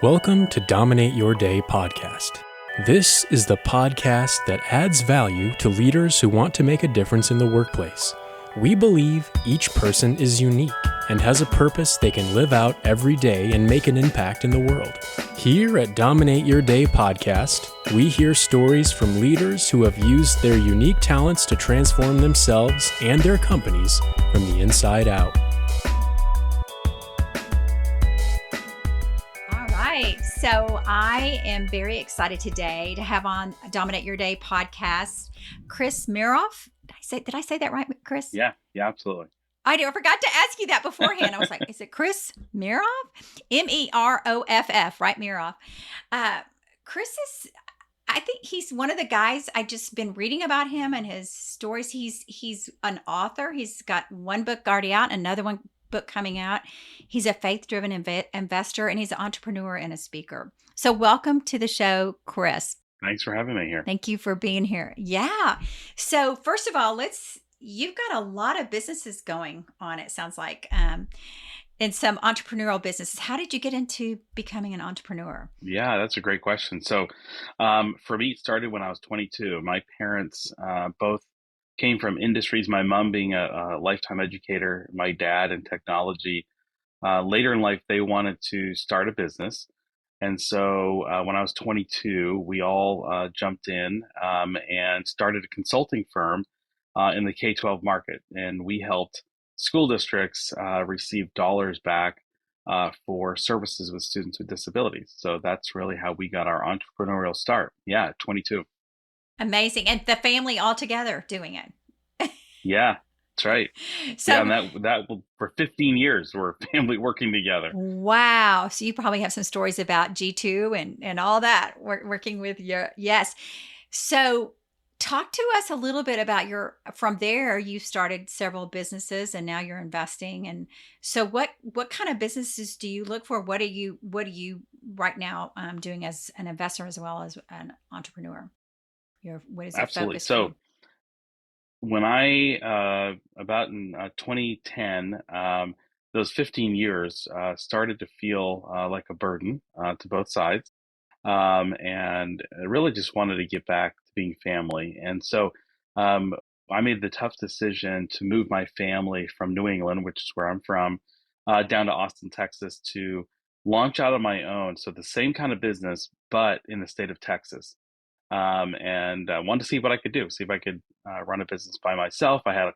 Welcome to Dominate Your Day podcast. This is the podcast that adds value to leaders who want to make a difference in the workplace. We believe each person is unique and has a purpose they can live out every day and make an impact in the world. Here at Dominate Your Day podcast, we hear stories from leaders who have used their unique talents to transform themselves and their companies from the inside out. So I am very excited today to have on Dominate Your Day podcast, Chris Meroff. Did I say that right, Chris? Yeah, absolutely. I forgot to ask you that beforehand. I was like, is it Chris Meroff? Meroff, right? Meroff. Chris is, I think he's one of the guys I just been reading about him and his stories. He's an author. He's got one book already out, another book coming out. He's a faith-driven investor, and he's an entrepreneur and a speaker. So welcome to the show, Chris. Thanks for having me here. Thank you for being here. Yeah. So first of all, you've got a lot of businesses going on, it sounds like, and some entrepreneurial businesses. How did you get into becoming an entrepreneur? Yeah, that's a great question. So for me, it started when I was 22. My parents both came from industries, my mom being a lifetime educator, my dad in technology. Later in life, they wanted to start a business. And so when I was 22, we all jumped in and started a consulting firm in the K-12 market. And we helped school districts receive dollars back for services with students with disabilities. So that's really how we got our entrepreneurial start. Yeah, 22. Amazing. And the family all together doing it. Yeah, that's right. So yeah, and that for 15 years, we're family working together. Wow. So you probably have some stories about G2 and all that working with your, yes. So talk to us a little bit about from there, you started several businesses and now you're investing. And so what kind of businesses do you look for? What are you right now doing as an investor as well as an entrepreneur? What is your Absolutely. focus? So when I, about in 2010, those 15 years started to feel like a burden to both sides. And I really just wanted to get back to being family. And so I made the tough decision to move my family from New England, which is where I'm from, down to Austin, Texas, to launch out on my own. So the same kind of business, but in the state of Texas. And wanted to see what I could do, see if I could run a business by myself. I had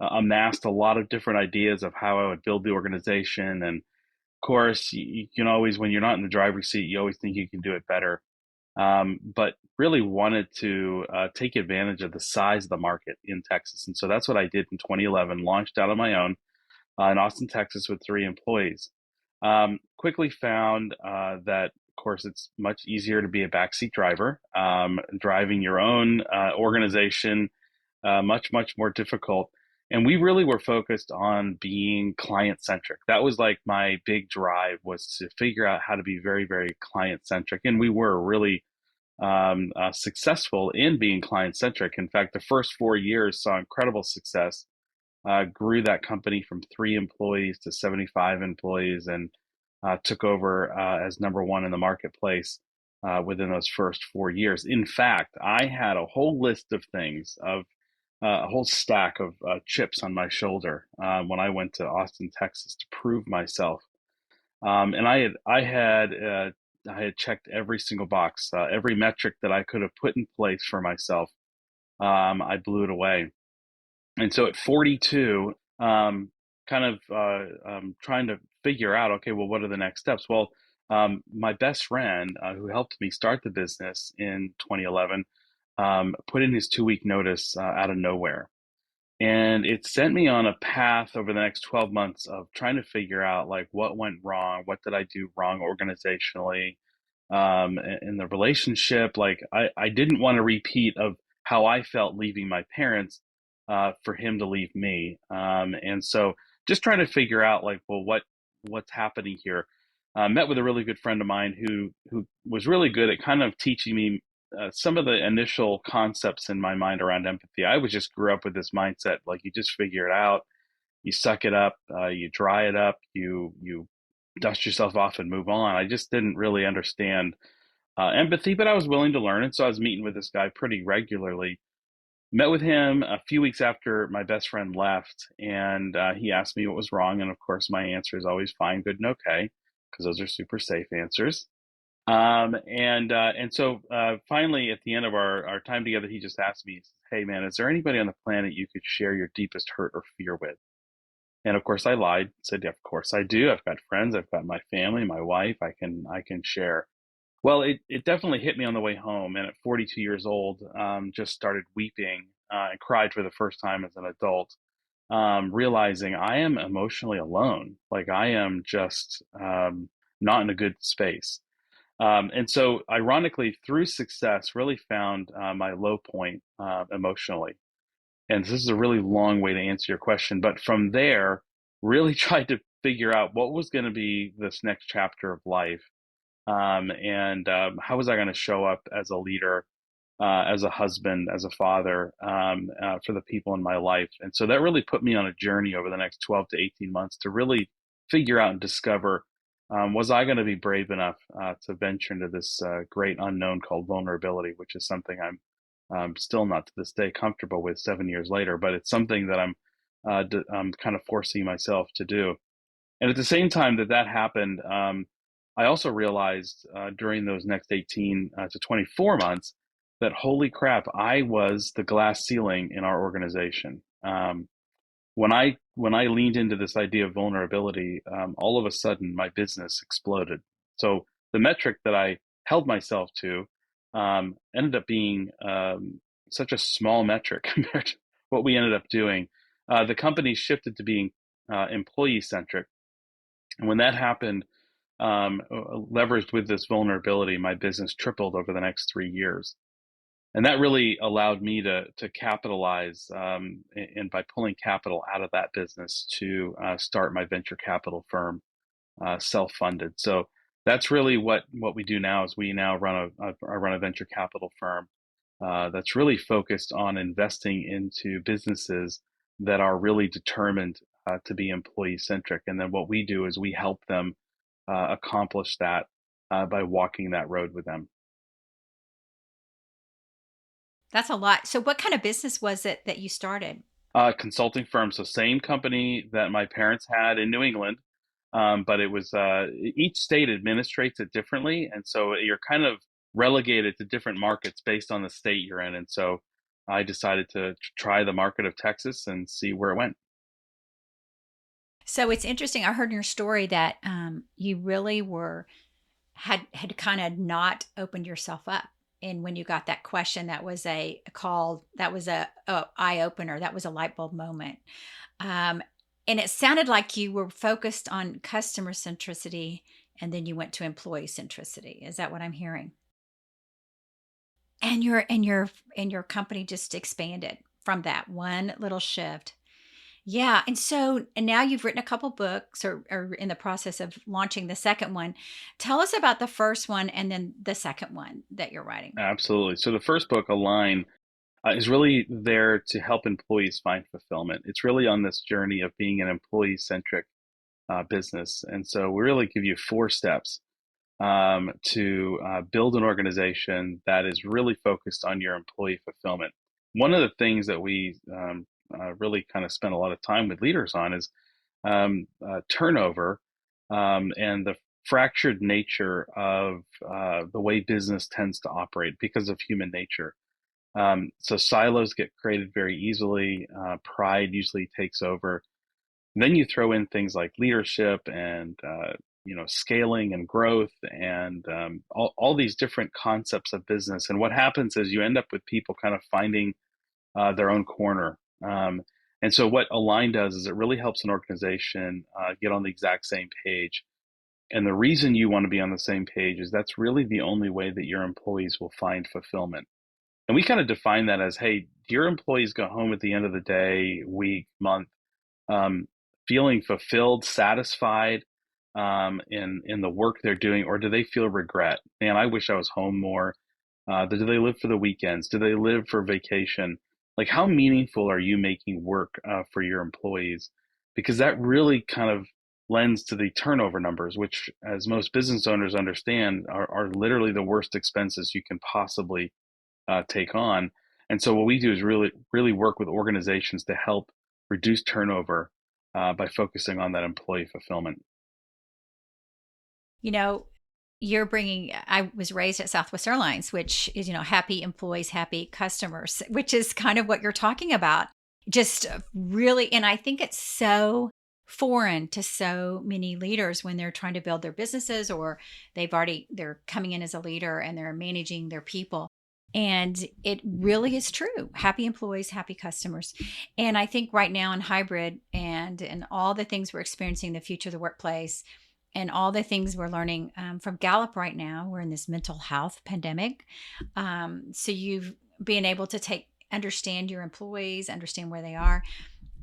amassed a lot of different ideas of how I would build the organization. And of course, you can always, when you're not in the driver's seat, you always think you can do it better. But really wanted to take advantage of the size of the market in Texas. And so that's what I did in 2011, launched out on my own in Austin, Texas with 3 employees. Quickly found that, of course, it's much easier to be a backseat driver. Driving your own organization, much more difficult. And we really were focused on being client-centric. That was like my big drive, was to figure out how to be very, very client-centric. And we were really successful in being client-centric. In fact, the first 4 years saw incredible success, grew that company from 3 employees to 75 employees, and took over as number 1 in the marketplace within those first 4 years. In fact, I had a whole list of things, a whole stack of chips on my shoulder when I went to Austin, Texas to prove myself. And I had checked every single box, every metric that I could have put in place for myself. I blew it away. And so at 42, trying to figure out, okay, well, what are the next steps? Well, my best friend who helped me start the business in 2011 put in his 2-week notice out of nowhere. And it sent me on a path over the next 12 months of trying to figure out, like, what went wrong, what did I do wrong organizationally, in the relationship. Like, I didn't want a repeat of how I felt leaving my parents for him to leave me. And so just trying to figure out, like, well, what's happening here. Met with a really good friend of mine who was really good at kind of teaching me some of the initial concepts in my mind around empathy. I just grew up with this mindset, like, you just figure it out, you suck it up, you dry it up, you dust yourself off and move on. I just didn't really understand empathy, but I was willing to learn. And so I was meeting with this guy pretty regularly. Met with him a few weeks after my best friend left, and he asked me what was wrong. And of course, my answer is always fine, good, and okay, because those are super safe answers. And so finally, at the end of our time together, he just asked me, "Hey, man, is there anybody on the planet you could share your deepest hurt or fear with?" And of course, I lied. Said, "Yeah, of course I do. I've got friends. I've got my family, my wife. I can share." Well, it definitely hit me on the way home, and at 42 years old, just started weeping and cried for the first time as an adult, realizing I am emotionally alone. Like I am just not in a good space. And so, ironically, through success, really found my low point emotionally. And this is a really long way to answer your question, but from there, really tried to figure out what was going to be this next chapter of life, and how was I going to show up as a leader, as a husband, as a father, for the people in my life. And so that really put me on a journey over the next 12 to 18 months to really figure out and discover, was I going to be brave enough to venture into this great unknown called vulnerability, which is something I'm still not to this day comfortable with 7 years later, but it's something that I'm kind of forcing myself to do. And at the same time that happened, I also realized during those next 18 to 24 months that holy crap, I was the glass ceiling in our organization. When I leaned into this idea of vulnerability, all of a sudden my business exploded. So the metric that I held myself to ended up being such a small metric compared to what we ended up doing. The company shifted to being employee centric, and when that happened, leveraged with this vulnerability, my business tripled over the next 3 years. And that really allowed me to capitalize, and by pulling capital out of that business to start my venture capital firm, self-funded. So that's really what we do now is we now run a venture capital firm that's really focused on investing into businesses that are really determined to be employee centric. And then what we do is we help them accomplish that by walking that road with them. That's a lot. So what kind of business was it that you started? Consulting firm, so same company that my parents had in New England, but it was each state administrates it differently, and so you're kind of relegated to different markets based on the state you're in. And so I decided to try the market of Texas and see where it went. So it's interesting. I heard in your story that you really were had kind of not opened yourself up. And when you got that question, that was a call, that was a eye opener, that was a light bulb moment. Um, and it sounded like you were focused on customer centricity, and then you went to employee centricity. Is that what I'm hearing? And your company just expanded from that one little shift. Yeah, and now you've written a couple books, or in the process of launching the second one. Tell us about the first one and then the second one that you're writing. Absolutely. So the first book, Align, is really there to help employees find fulfillment. It's really on this journey of being an employee-centric business. And so we really give you 4 steps to build an organization that is really focused on your employee fulfillment. One of the things that we really kind of spend a lot of time with leaders on is turnover, and the fractured nature of the way business tends to operate because of human nature. So silos get created very easily. Pride usually takes over. And then you throw in things like leadership and scaling and growth and all these different concepts of business. And what happens is you end up with people kind of finding their own corner. And so what Align does is it really helps an organization get on the exact same page. And the reason you want to be on the same page is that's really the only way that your employees will find fulfillment. And we kind of define that as, hey, do your employees go home at the end of the day, week, month, um, feeling fulfilled, satisfied in the work they're doing, or do they feel regret? Man, I wish I was home more. Do they live for the weekends? Do they live for vacation? Like, how meaningful are you making work for your employees? Because that really kind of lens to the turnover numbers, which, as most business owners understand, are literally the worst expenses you can possibly take on. And so what we do is really work with organizations to help reduce turnover by focusing on that employee fulfillment. You know, I was raised at Southwest Airlines, which is, happy employees, happy customers, which is kind of what you're talking about. Just really, and I think it's so foreign to so many leaders when they're trying to build their businesses, or they're coming in as a leader and they're managing their people. And it really is true. Happy employees, happy customers. And I think right now in hybrid and all the things we're experiencing in the future of the workplace, and all the things we're learning from Gallup right now, we're in this mental health pandemic. So you've been able to understand your employees, understand where they are.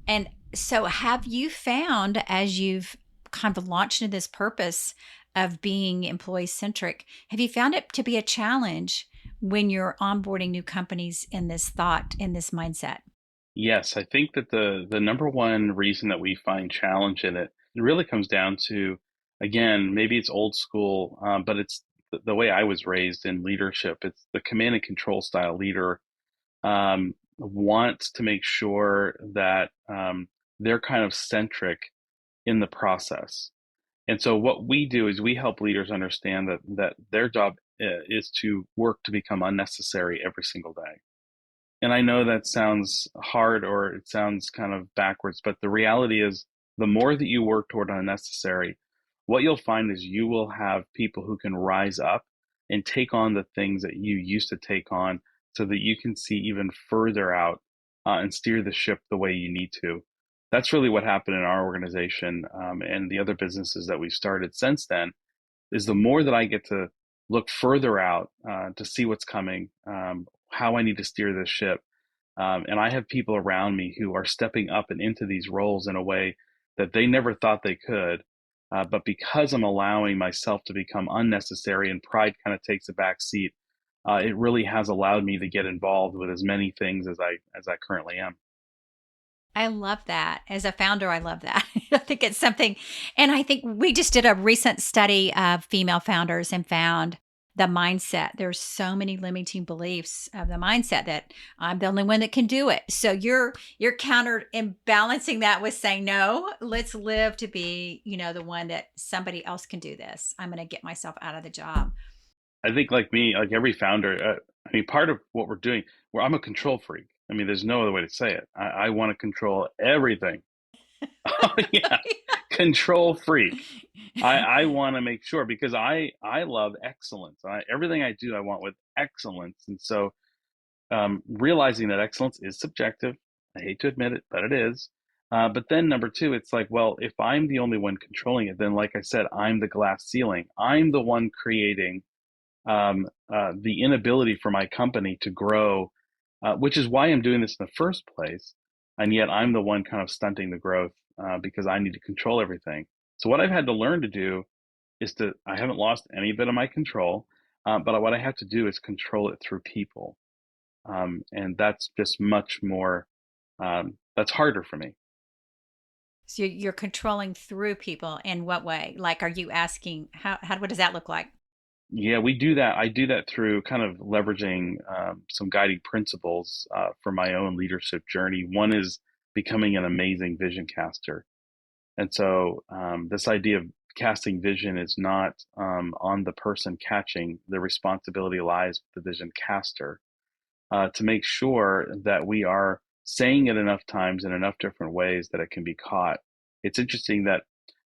And so have you found, as you've kind of launched into this purpose of being employee centric, have you found it to be a challenge when you're onboarding new companies in this thought, in this mindset? Yes, I think that the number one reason that we find challenge in it really comes down to, again, maybe it's old school, but it's the way I was raised in leadership. It's the command and control style leader wants to make sure that they're kind of centric in the process. And so what we do is we help leaders understand that their job is to work to become unnecessary every single day. And I know that sounds hard or it sounds kind of backwards, but the reality is the more that you work toward unnecessary, what you'll find is you will have people who can rise up and take on the things that you used to take on so that you can see even further out and steer the ship the way you need to. That's really what happened in our organization and the other businesses that we've started since then, is the more that I get to look further out to see what's coming, how I need to steer this ship. And I have people around me who are stepping up and into these roles in a way that they never thought they could. But because I'm allowing myself to become unnecessary and pride kind of takes a back seat, it really has allowed me to get involved with as many things as I currently am. I love that. As a founder, I love that. I think it's something, and I think we just did a recent study of female founders and found the mindset. There's so many limiting beliefs of the mindset that I'm the only one that can do it. So you're countered in balancing that with saying, no, let's live to be, the one that somebody else can do this. I'm going to get myself out of the job. I think like me, like every founder, I mean, part of what we're doing, I'm a control freak. I mean, there's no other way to say it. I want to control everything. Oh yeah, control freak. I want to make sure because I love excellence. Everything I do, I want with excellence. And so realizing that excellence is subjective. I hate to admit it, but it is. But then number two, it's like, well, if I'm the only one controlling it, then like I said, I'm the glass ceiling. I'm the one creating the inability for my company to grow, which is why I'm doing this in the first place. And yet I'm the one kind of stunting the growth because I need to control everything. So what I've had to learn to do I haven't lost any bit of my control, but what I have to do is control it through people. And that's just much more, that's harder for me. So you're controlling through people in what way? Like, are you asking what does that look like? Yeah, we do that. I do that through kind of leveraging some guiding principles for my own leadership journey. One is becoming an amazing vision caster. And so this idea of casting vision is not on the person catching. The responsibility lies with the vision caster to make sure that we are saying it enough times in enough different ways that it can be caught. It's interesting that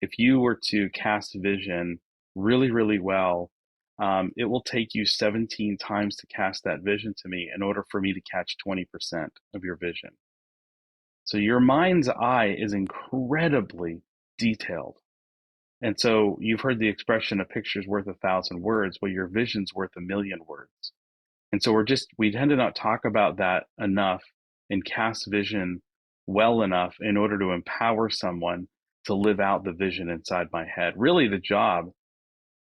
if you were to cast vision really, really well, it will take you 17 times to cast that vision to me in order for me to catch 20% of your vision. So your mind's eye is incredibly detailed. And so you've heard the expression, a picture's worth 1,000 words. Well, your vision's worth 1,000,000 words. And so we tend to not talk about that enough and cast vision well enough in order to empower someone to live out the vision inside my head. Really, the job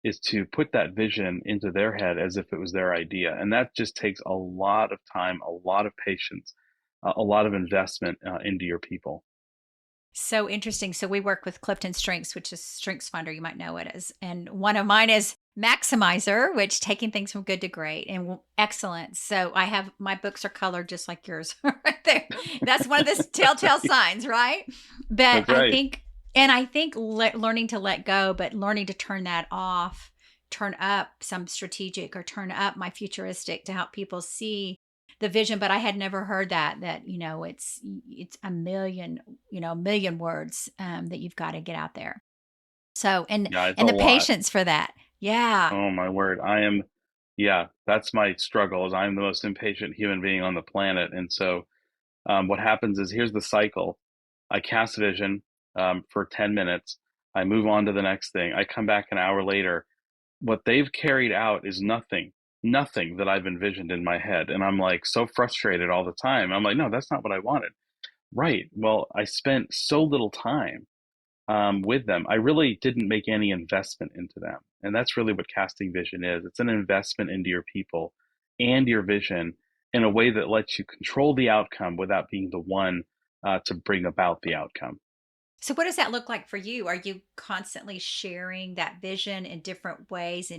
is to put that vision into their head as if it was their idea. And that just takes a lot of time, a lot of patience, a lot of investment into your people. So interesting. So we work with Clifton Strengths, which is Strengths Finder. You might know it as. And one of mine is Maximizer, which taking things from good to great and excellence. So I have my books are colored just like yours right there. That's one of the telltale signs, right? But That's right. I think learning to let go, but learning to turn that off, turn up some strategic or turn up my futuristic to help people see the vision. But I had never heard that it's a million, a million words that you've got to get out there. So Yeah, it's a and the lot. patience for that. Yeah. Oh my word. Yeah, that's my struggle is I'm the most impatient human being on the planet. And so what happens is here's the cycle. I cast vision for 10 minutes. I move on to the next thing. I come back an hour later. What they've carried out is nothing that I've envisioned in my head. And I'm like so frustrated all the time. I'm like, no, that's not what I wanted. Right. Well, I spent so little time with them. I really didn't make any investment into them. And that's really what casting vision is. It's an investment into your people and your vision in a way that lets you control the outcome without being the one to bring about the outcome. So what does that look like for you? Are you constantly sharing that vision in different ways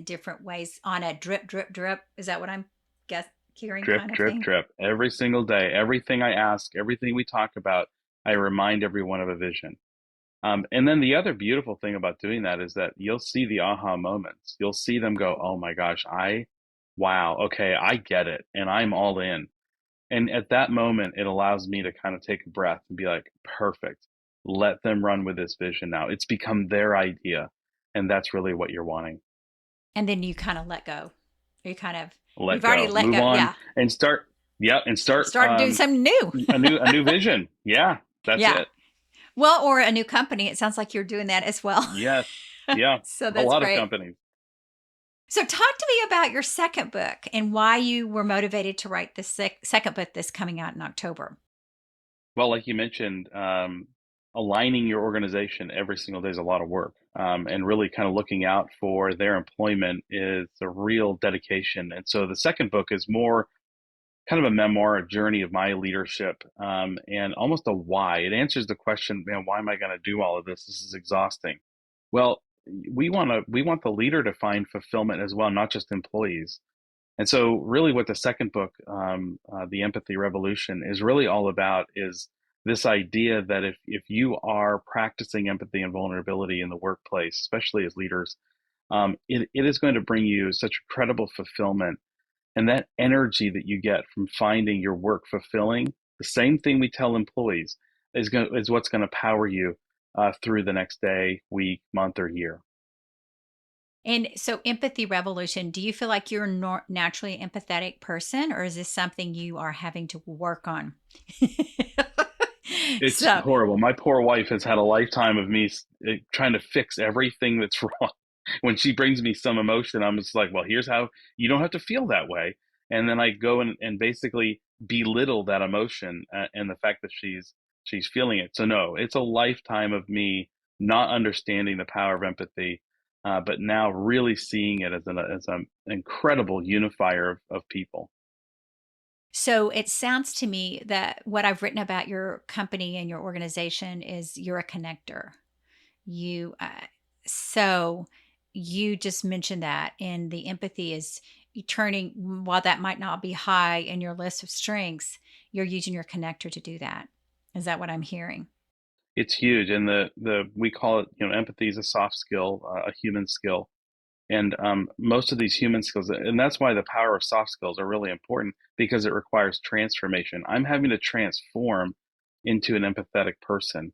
on a drip, drip, drip? Is that what I'm guess hearing Drip, kind of drip, thing? drip. Every single day, everything I ask, everything we talk about, I remind everyone of a vision. And then the other beautiful thing about doing that is that you'll see the aha moments. You'll see them go, oh my gosh, wow, okay, I get it. And I'm all in. And at that moment, it allows me to kind of take a breath and be like, perfect. Let them run with this vision now. It's become their idea. And that's really what you're wanting. And then you kind of let go. You kind of Let you've already go, let move go. on Yeah. and start. Yeah. And start Start doing something new. a new vision. Yeah. That's Yeah. it. Well, or a new company. It sounds like you're doing that as well. Yes. Yeah. So A that's lot of great. companies. So talk to me about your second book and why you were motivated to write the second book that's coming out in October. Well, like you mentioned, aligning your organization every single day is a lot of work. And really kind of looking out for their employment is a real dedication. And so the second book is more kind of a memoir, a journey of my leadership, and almost a why. It answers the question, man, why am I going to do all of this? This is exhausting. Well, we want the leader to find fulfillment as well, not just employees. And so, really, what the second book, The Empathy Revolution, is really all about is this idea that if you are practicing empathy and vulnerability in the workplace, especially as leaders, it is going to bring you such incredible fulfillment and that energy that you get from finding your work fulfilling. The same thing we tell employees is what's going to power you through the next day, week, month, or year. And so, Empathy Revolution, do you feel like you're a naturally empathetic person, or is this something you are having to work on? It's So, horrible. My poor wife has had a lifetime of me trying to fix everything that's wrong. When she brings me some emotion, I'm just like, well, here's how you don't have to feel that way. And then I go and basically belittle that emotion and the fact that she's feeling it. So no, it's a lifetime of me not understanding the power of empathy, but now really seeing it as an incredible unifier of people. so it sounds to me that what I've written about your company and your organization is you're a connector. You, so you just mentioned that, and the empathy is you turning, while that might not be high in your list of strengths, you're using your connector to do that. Is that what I'm hearing? It's huge, and the we call it, empathy is a soft skill, a human skill, and most of these human skills, and that's why the power of soft skills are really important because it requires transformation. I'm having to transform into an empathetic person,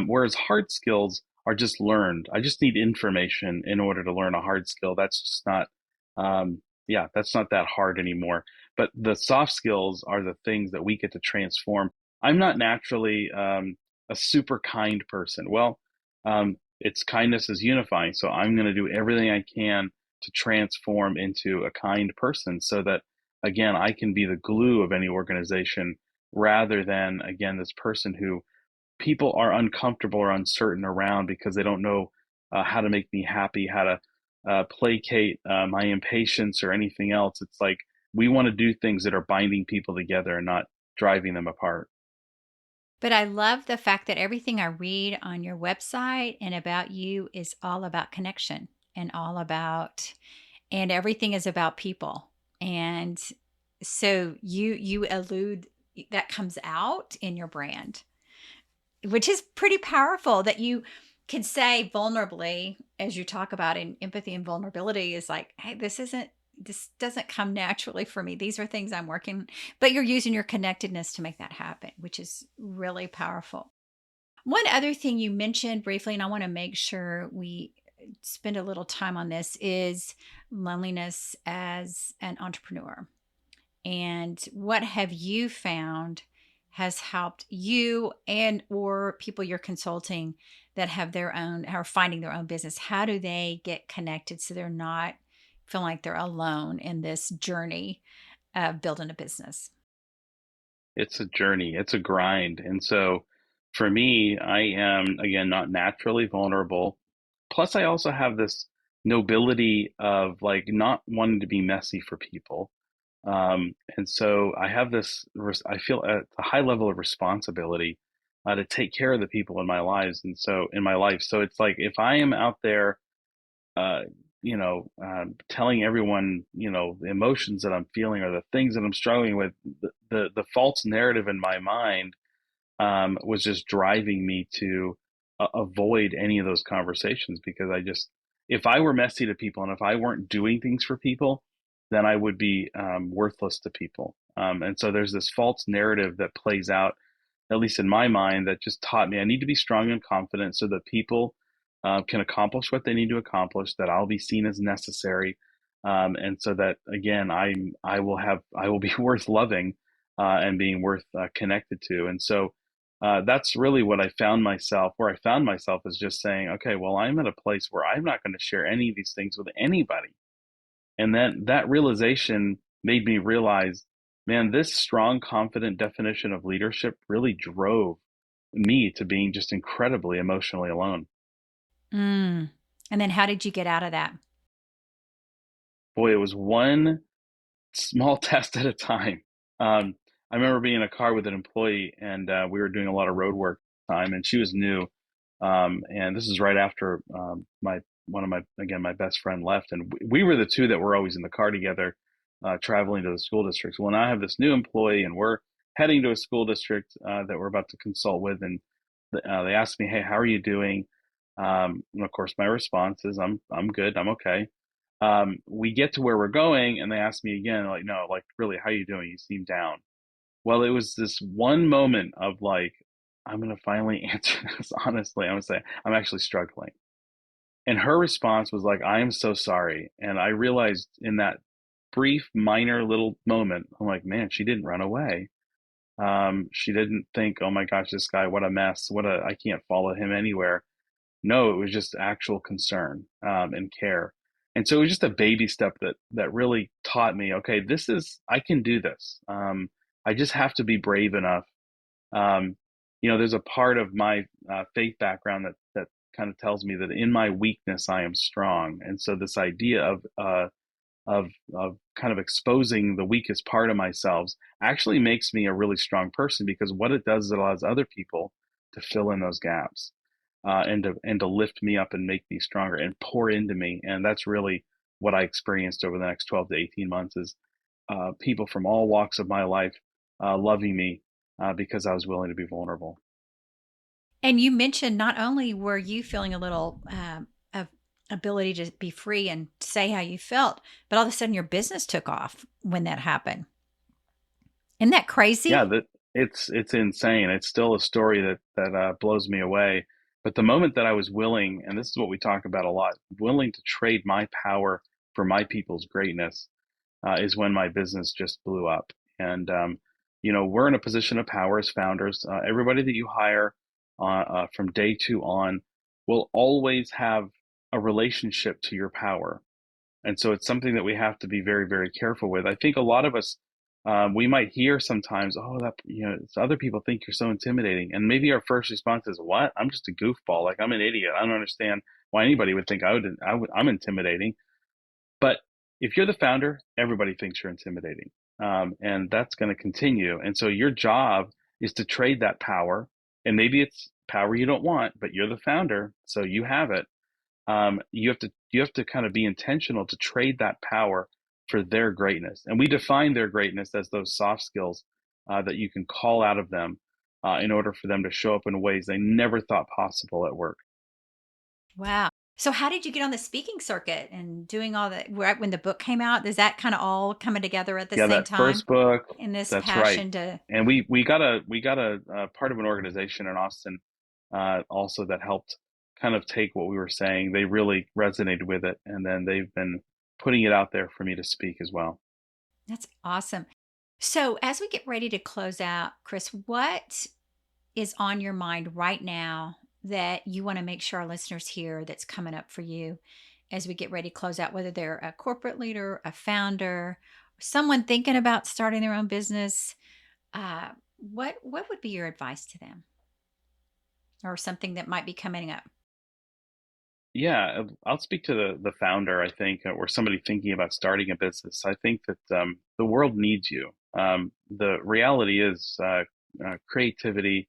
whereas hard skills are just learned. I just need information in order to learn a hard skill. That's just not, yeah, that's not that hard anymore. But the soft skills are the things that we get to transform. I'm not naturally a super kind person. Well, it's kindness is unifying. So I'm going to do everything I can to transform into a kind person so that, again, I can be the glue of any organization rather than, again, this person who people are uncomfortable or uncertain around because they don't know how to make me happy, how to placate my impatience or anything else. It's like we want to do things that are binding people together and not driving them apart. But I love the fact that everything I read on your website and about you is all about connection and all about, and everything is about people. And so you allude, that comes out in your brand, which is pretty powerful, that you can say vulnerably, as you talk about in empathy and vulnerability, is like, hey, this doesn't come naturally for me. These are things I'm working, but you're using your connectedness to make that happen, which is really powerful. One other thing you mentioned briefly, and I want to make sure we spend a little time on this, is loneliness as an entrepreneur. And what have you found has helped you and or people you're consulting that have their own, are finding their own business? How do they get connected so they're not feeling like they're alone in this journey of building a business? It's a journey, it's a grind. And so for me, I am, again, not naturally vulnerable. Plus, I also have this nobility of like not wanting to be messy for people. And so I have this, I feel a high level of responsibility to take care of the people in my lives. And so in my life, so it's like if I am out there, uh, telling everyone, the emotions that I'm feeling or the things that I'm struggling with, the false narrative in my mind was just driving me to avoid any of those conversations because if I were messy to people and if I weren't doing things for people, then I would be worthless to people. And so there's this false narrative that plays out, at least in my mind, that just taught me I need to be strong and confident so that people can accomplish what they need to accomplish, that I'll be seen as necessary. And so that again, I will be worth loving and being worth connected to. And so that's really what where I found myself is just saying, okay, well, I'm at a place where I'm not going to share any of these things with anybody. And then that realization made me realize, man, this strong, confident definition of leadership really drove me to being just incredibly emotionally alone. Mm. And then how did you get out of that? Boy, it was one small test at a time. I remember being in a car with an employee, and we were doing a lot of road work time, and she was new. And this is right after my one of my again my best friend left, and we were the two that were always in the car together, traveling to the school districts. Well, now I have this new employee, and we're heading to a school district that we're about to consult with, and they asked me, "Hey, how are you doing?" And of course, my response is, "I'm good, I'm okay." We get to where we're going, and they ask me again, like, "No, like, really, how are you doing? You seem down." Well, it was this one moment of like, I'm gonna finally answer this honestly. I'm gonna say, I'm actually struggling. And her response was like, I am so sorry. And I realized in that brief, minor little moment, I'm like, man, she didn't run away. She didn't think, oh my gosh, this guy, what a mess. I can't follow him anywhere. No, it was just actual concern and care. And so it was just a baby step that really taught me, okay, I can do this. I just have to be brave enough. Um, there's a part of my faith background that kind of tells me that in my weakness I am strong. And so this idea of kind of exposing the weakest part of myself actually makes me a really strong person because what it does is it allows other people to fill in those gaps and to lift me up and make me stronger and pour into me. And that's really what I experienced over the next 12 to 18 months is people from all walks of my life loving me because I was willing to be vulnerable. And you mentioned not only were you feeling a little of ability to be free and say how you felt, but all of a sudden your business took off when that happened. Isn't that Yeah, crazy? that it's insane. It's still a story that blows me away. But the moment that I was willing, and this is what we talk about a lot, willing to trade my power for my people's greatness, is when my business just blew up. And we're in a position of power as founders. Everybody that you hire from day two on will always have a relationship to your power. And so it's something that we have to be very, very careful with. I think a lot of us, we might hear sometimes, oh, other people think you're so intimidating. And maybe our first response is, what? I'm just a goofball. Like, I'm an idiot. I don't understand why anybody would think I'm intimidating. But if you're the founder, everybody thinks you're intimidating. And that's going to continue. And so your job is to trade that power. And maybe it's power you don't want, but you're the founder, so you have it. You have to kind of be intentional to trade that power for their greatness. And we define their greatness as those soft skills that you can call out of them in order for them to show up in ways they never thought possible at work. Wow. So how did you get on the speaking circuit and doing all that right when the book came out? Is that kind of all coming together at the Yeah, same that time first book, in this that's right. passion to And we got a part of an organization in Austin also that helped kind of take what we were saying. They really resonated with it, and then they've been putting it out there for me to speak as well. That's awesome. So, as we get ready to close out, Chris, what is on your mind right now that you want to make sure our listeners hear that's coming up for you as we get ready to close out, whether they're a corporate leader, a founder, someone thinking about starting their own business? What would be your advice to them, or something that might be coming up? Yeah, I'll speak to the founder, I think, or somebody thinking about starting a business. I think that the world needs you. The reality is creativity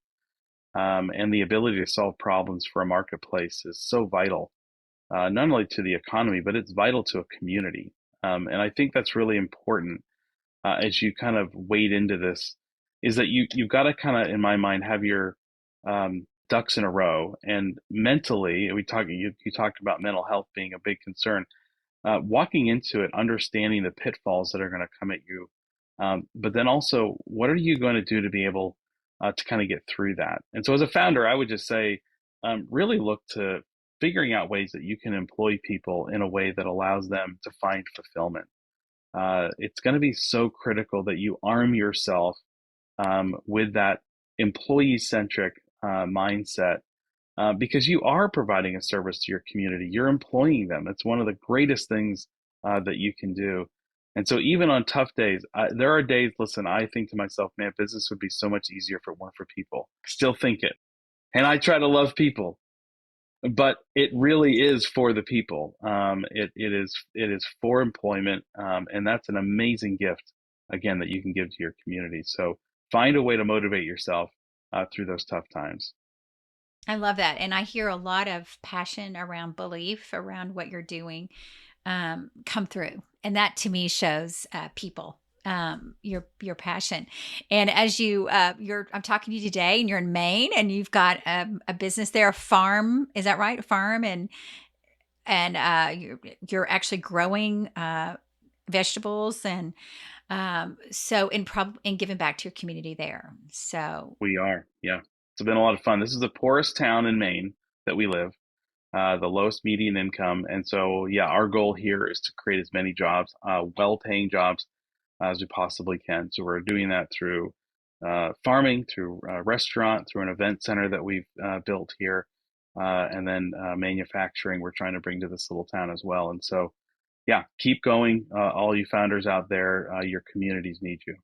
and the ability to solve problems for a marketplace is so vital, not only to the economy, but it's vital to a community. And I think that's really important as you kind of wade into this, is that you've got to kind of, in my mind, have your ducks in a row. And mentally, you talked about mental health being a big concern. Walking into it, understanding the pitfalls that are going to come at you, but then also, what are you going to do to be able to kind of get through that? And so, as a founder, I would just say, really look to figuring out ways that you can employ people in a way that allows them to find fulfillment. It's going to be so critical that you arm yourself with that employee-centric mindset, because you are providing a service to your community. You're employing them. It's one of the greatest things that you can do. And so even on tough days, there are days, listen, I think to myself, man, business would be so much easier if it weren't for people. Still think it. And I try to love people, but it really is for the people. It is for employment. And that's an amazing gift, again, that you can give to your community. So find a way to motivate yourself through those tough times. I love that. And I hear a lot of passion around belief around what you're doing come through. And that to me shows people, your passion. And as I'm talking to you today, and you're in Maine, and you've got a business there, a farm. Is that right? A farm, and you're actually growing vegetables, and so in giving back to your community there. So We are, yeah. It's been a lot of fun. This is the poorest town in Maine that we live, the lowest median income. And so, yeah, our goal here is to create as many jobs, well-paying jobs as we possibly can. So we're doing that through farming, through a restaurant, through an event center that we've built here, and then manufacturing we're trying to bring to this little town as well. And so, yeah, keep going. All you founders out there, your communities need you.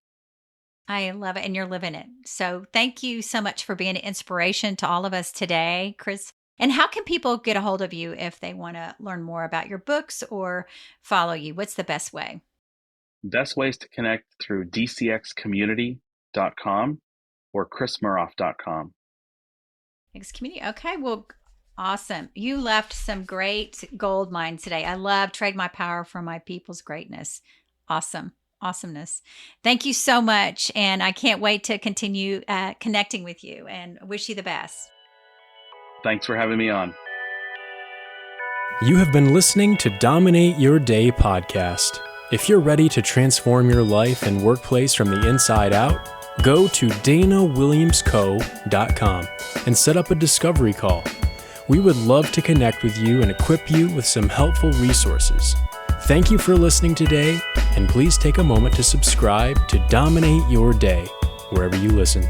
I love it. And you're living it. So thank you so much for being an inspiration to all of us today, Chris. And how can people get a hold of you if they want to learn more about your books or follow you? What's the best way? Best ways to connect through dcxcommunity.com or chrismeroff.com. Thanks, community. Okay. Well, awesome. You left some great gold mines today. I love trade my power for my people's greatness. Awesome. Awesomeness. Thank you so much. And I can't wait to continue connecting with you, and wish you the best. Thanks for having me on. You have been listening to Dominate Your Day podcast. If you're ready to transform your life and workplace from the inside out, go to danawilliamsco.com and set up a discovery call. We would love to connect with you and equip you with some helpful resources. Thank you for listening today, and please take a moment to subscribe to Dominate Your Day wherever you listen.